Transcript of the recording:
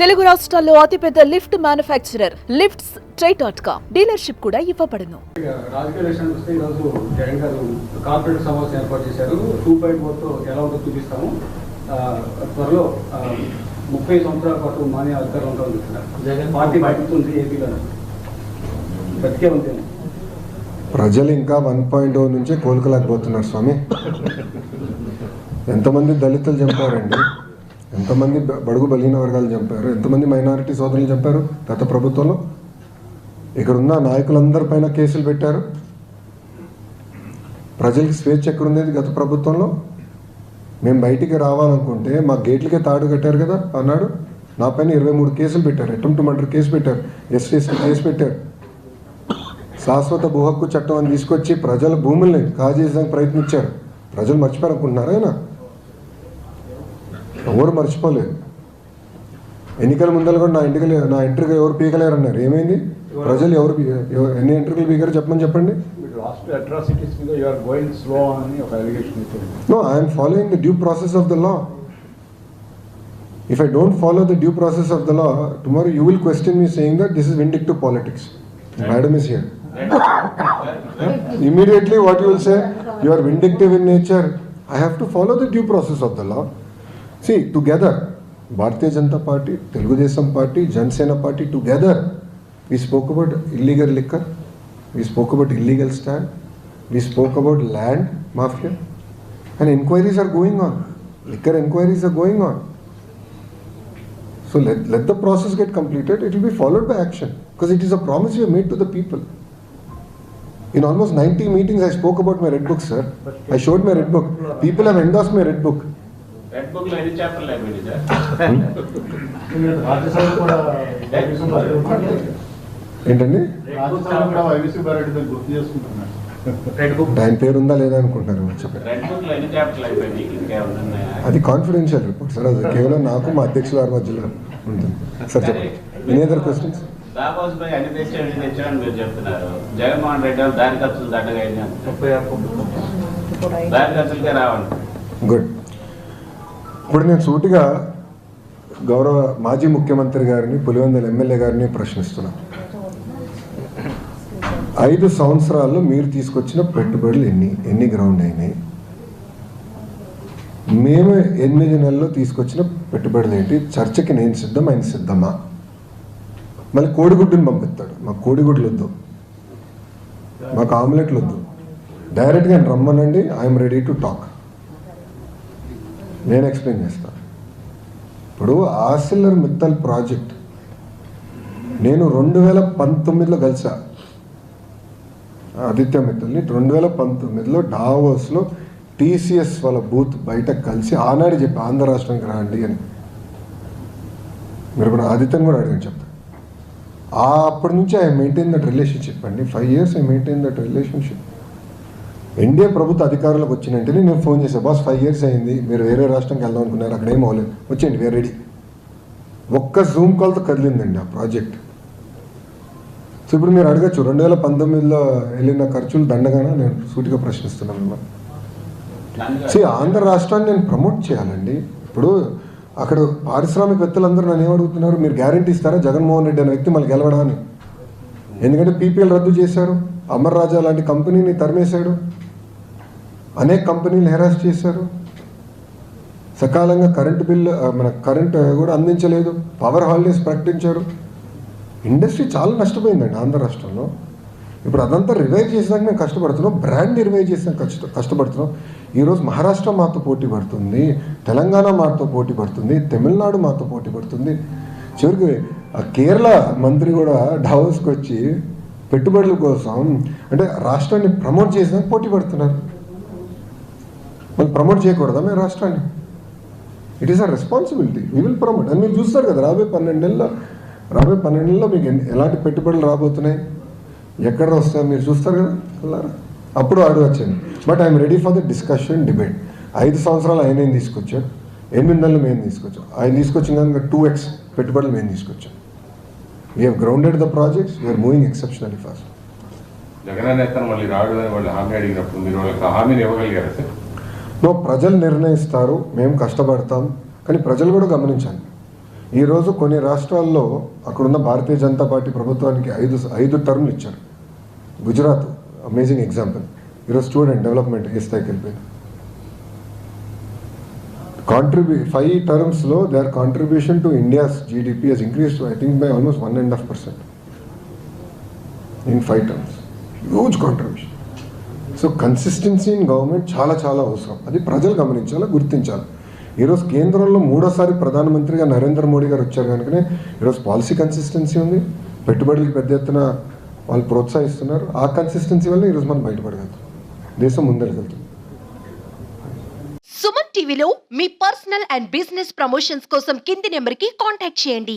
తెలుగు రాష్ట్రాల్లో అతిపెద్ద lift manufacturer lifts ట్రై.com dealership కూడా ఇవ్వబడును. రాజకీయ విషయానికి వస్తే ఈరోజు జగన్ గారు కార్పొరేట్ సమావేశం ఏర్పాటు చేశారు. 2.4తో ఎలా ఉంటుందో చూపిస్తాము. త్వరలో 30 సంవత్సరాల పాటు మానే అధికారులు ఉంటారు. పార్టీ బయటతుంది ఏపీలో బతికే ఉంటుంది. ప్రజలు ఇంకా 1.0 నుంచే కోలుకోలేకపోతున్నారు స్వామి. ఎంతమంది దళితులు చంపారండి, ఎంతమంది బడుగు బలహీన వర్గాలు చంపారు, ఎంతమంది మైనారిటీ సోదరులు చంపారు గత ప్రభుత్వంలో. ఇక్కడున్న నాయకులందరిపైన కేసులు పెట్టారు. ప్రజలకి స్వేచ్ఛ ఎక్కడుండేది గత ప్రభుత్వంలో? మేము బయటికి రావాలనుకుంటే మా గేట్లకే తాడు కట్టారు కదా అన్నాడు. నా పైన 23 కేసులు పెట్టారు. అటెంప్ట్ మర్డర్ కేసు పెట్టారు, ఎస్సీ కేసు పెట్టారు. శాశ్వత భూ హక్కు చట్టం అని తీసుకొచ్చి ప్రజల భూముల్ని కాజేయడానికి ప్రయత్నించారు. ప్రజలు మర్చిపోయారనుకుంటున్నారా? ఆయన ఎవరు మర్చిపోలేదు. ఎన్నికల ముందర కూడా నా ఎంట్రీగా ఎవరు పీకలేరన్నారు. ఏమైంది? ప్రజలు ఎన్ని ఎంట్రీలు పీకారు చెప్పండి. No, I am following the due process of the law. If I don't follow the due process of the law, tomorrow you will question me saying that this is vindictive politics. Madam is here. Immediately what you will say, you are vindictive in nature. I have to follow the due process of the law. See, together, Bharatiya Janata Party, Telugu Desam Party, Jansena Party, together, we spoke about illegal liquor, we spoke about illegal stand, we spoke about land mafia, and inquiries are going on. Liquor inquiries are going on. So let the process get completed. It will be followed by action, because it is a promise we have made to the people. In almost 90 meetings, I spoke about my red book, sir. I showed my red book. People have endorsed my red book. Red book lo any chapter lo ayindi sir. ఏంటండి? ఆయన పేరు ఉందా లేదా అనుకుంటున్నారు. అది confidential report sir. అది కేవలం నాకు మా అధ్యక్షుల వారి మధ్యలో ఉంటుంది సార్. చెప్పండి. Any other questions? Jaganmohan Reddy దారి ఖర్చులు దండగా దారి ఖర్చులకే రావండి. గుడ్. ఇప్పుడు నేను సూటిగా గౌరవ మాజీ ముఖ్యమంత్రి గారిని, పులివెందుల ఎమ్మెల్యే గారిని ప్రశ్నిస్తున్నాను. 5 సంవత్సరాల్లో మీరు తీసుకొచ్చిన పెట్టుబడులు ఎన్ని గ్రౌండ్ అయినాయి? మేము 8 నెలల్లో తీసుకొచ్చిన పెట్టుబడులు ఏంటి? చర్చకి నేను సిద్ధం, ఆయన సిద్ధమా? మళ్ళీ కోడిగుడ్డుని పంపిస్తాడు. మాకు కోడిగుడ్లు వద్దు, మాకు ఆమ్లెట్లు వద్దు, డైరెక్ట్గా ఆయన రమ్మనండి, ఐఎమ్ రెడీ టు టాక్. నేను ఎక్స్ప్లెయిన్ చేస్తాను. ఇప్పుడు ఆర్సిలర్ మిత్తల్ ప్రాజెక్ట్ నేను 2019లో కలిసా ఆదిత్య మిత్తల్ని. 2019లో డావోస్లో టీసీఎస్ వాళ్ళ బూత్ బయట కలిసి ఆనాడు చెప్పి ఆంధ్ర రాష్ట్రానికి రాండి అని. మీరు కూడా ఆదిత్యని కూడా అడిగాను చెప్తాను. అప్పటి నుంచి ఐ మెయింటైన్ దట్ రిలేషన్షిప్ అండి. 5 years I maintain that relationship. NDA ప్రభుత్వ అధికారులకు వచ్చిన వెంటనే నేను ఫోన్ చేశాను, బాస్ 5 years అయింది, మీరు వేరే రాష్ట్రంకి వెళ్దాం అనుకున్నారు, అక్కడ ఏం అవ్వలేదు, వచ్చేయండి, వేరే రెడీ. ఒక్క జూమ్ కాల్తో కదిలిందండి ఆ ప్రాజెక్ట్. సో ఇప్పుడు మీరు అడగచ్చు 2019లో వెళ్ళిన ఖర్చులు దండగానా? నేను సూటిగా ప్రశ్నిస్తున్నాను మిమ్మల్ని. ఆంధ్ర రాష్ట్రాన్ని నేను ప్రమోట్ చేయాలండి. ఇప్పుడు అక్కడ పారిశ్రామికవేత్తలందరూ నన్ను ఏమడుగుతున్నారు, మీరు గ్యారంటీ ఇస్తారా జగన్మోహన్ రెడ్డి అనే వ్యక్తి మళ్ళీ గెలవడా అని? ఎందుకంటే పీపీఎల్ రద్దు చేశారు, అమర్ రాజా లాంటి కంపెనీని తరిమేశాడు, అనేక కంపెనీలు హెరాస్ చేశారు, సకాలంగా కరెంటు బిల్లు మన కరెంట్ కూడా అందించలేదు, పవర్ హాలిడేస్ ప్రకటించారు. ఇండస్ట్రీ చాలా నష్టపోయిందండి ఆంధ్ర రాష్ట్రంలో. ఇప్పుడు అదంతా రివైవ్ చేసాక మేము కష్టపడుతున్నాం, బ్రాండ్ రివైవ్ చేసాక కష్టపడుతున్నాం. ఈరోజు మహారాష్ట్ర మాతో పోటీ పడుతుంది, తెలంగాణ మాతో పోటీ పడుతుంది, తమిళనాడు మాతో పోటీ పడుతుంది. చివరికి కేరళ మంత్రి కూడా డావోస్కి వచ్చి పెట్టుబడుల కోసం అంటే రాష్ట్రాన్ని ప్రమోట్ చేసేందుకు పోటీ పడుతున్నారు. మళ్ళీ ప్రమోట్ చేయకూడదా మేము రాష్ట్రాన్ని? It is a responsibility. We will promote. అని మీరు చూస్తారు కదా రాబోయే 12 నెలల్లో మీకు ఎలాంటి పెట్టుబడులు రాబోతున్నాయి, ఎక్కడ వస్తాయో మీరు చూస్తారు కదా అల్లారా. అప్పుడు అడగచ్చండి. But I'm ready for the discussion, debate. 5 సంవత్సరాలు ఆయన ఏం తీసుకొచ్చారు, 8 నెలలు మేము తీసుకొచ్చాం. ఆయన తీసుకొచ్చిన కనుక 2x పెట్టుబడులు మేము తీసుకొచ్చాం. We have grounded the projects, we're moving exceptionally fast. Jagan మళ్ళీ రాడు అని వాళ్ళు హామీ అడిగినప్పుడు మీరు వాళ్ళకి హామీని ఇవ్వగలిగారా సార్? ప్రజలు నిర్ణయిస్తారు, మేము కష్టపడతాం. కానీ ప్రజలు కూడా గమనించాలి, ఈరోజు కొన్ని రాష్ట్రాల్లో అక్కడున్న భారతీయ జనతా పార్టీ ప్రభుత్వానికి ఐదు టర్మ్లు ఇచ్చారు. Gujarat amazing example. ఈరోజు చూడండి డెవలప్మెంట్ ఏ స్థాయికి వెళ్ళిపోయింది. 5 termsలో their contribution to India's GDP has increased I think by almost 1.5% in 5 terms. Huge contribution. So consistency in government చాలా చాలా అవసరం. అది ప్రజలు గమనించాలి, గుర్తించాలి. ఈరోజు కేంద్రంలో 3వసారి ప్రధానమంత్రిగా నరేంద్ర మోడీ గారు వచ్చారు కనుకనే ఈరోజు పాలసీ కన్సిస్టెన్సీ ఉంది, పెట్టుబడులకు పెద్ద ఎత్తున వాళ్ళు ప్రోత్సహిస్తున్నారు. ఆ కన్సిస్టెన్సీ వల్ల ఈరోజు మనం బయటపడగలుగుతాం, దేశం ముందరగలుగుతాం. సుమన్ టీవీలో మీ పర్సనల్ అండ్ బిజినెస్ ప్రమోషన్స్ కోసం కింది నెంబర్కి కాంటాక్ట్ చేయండి.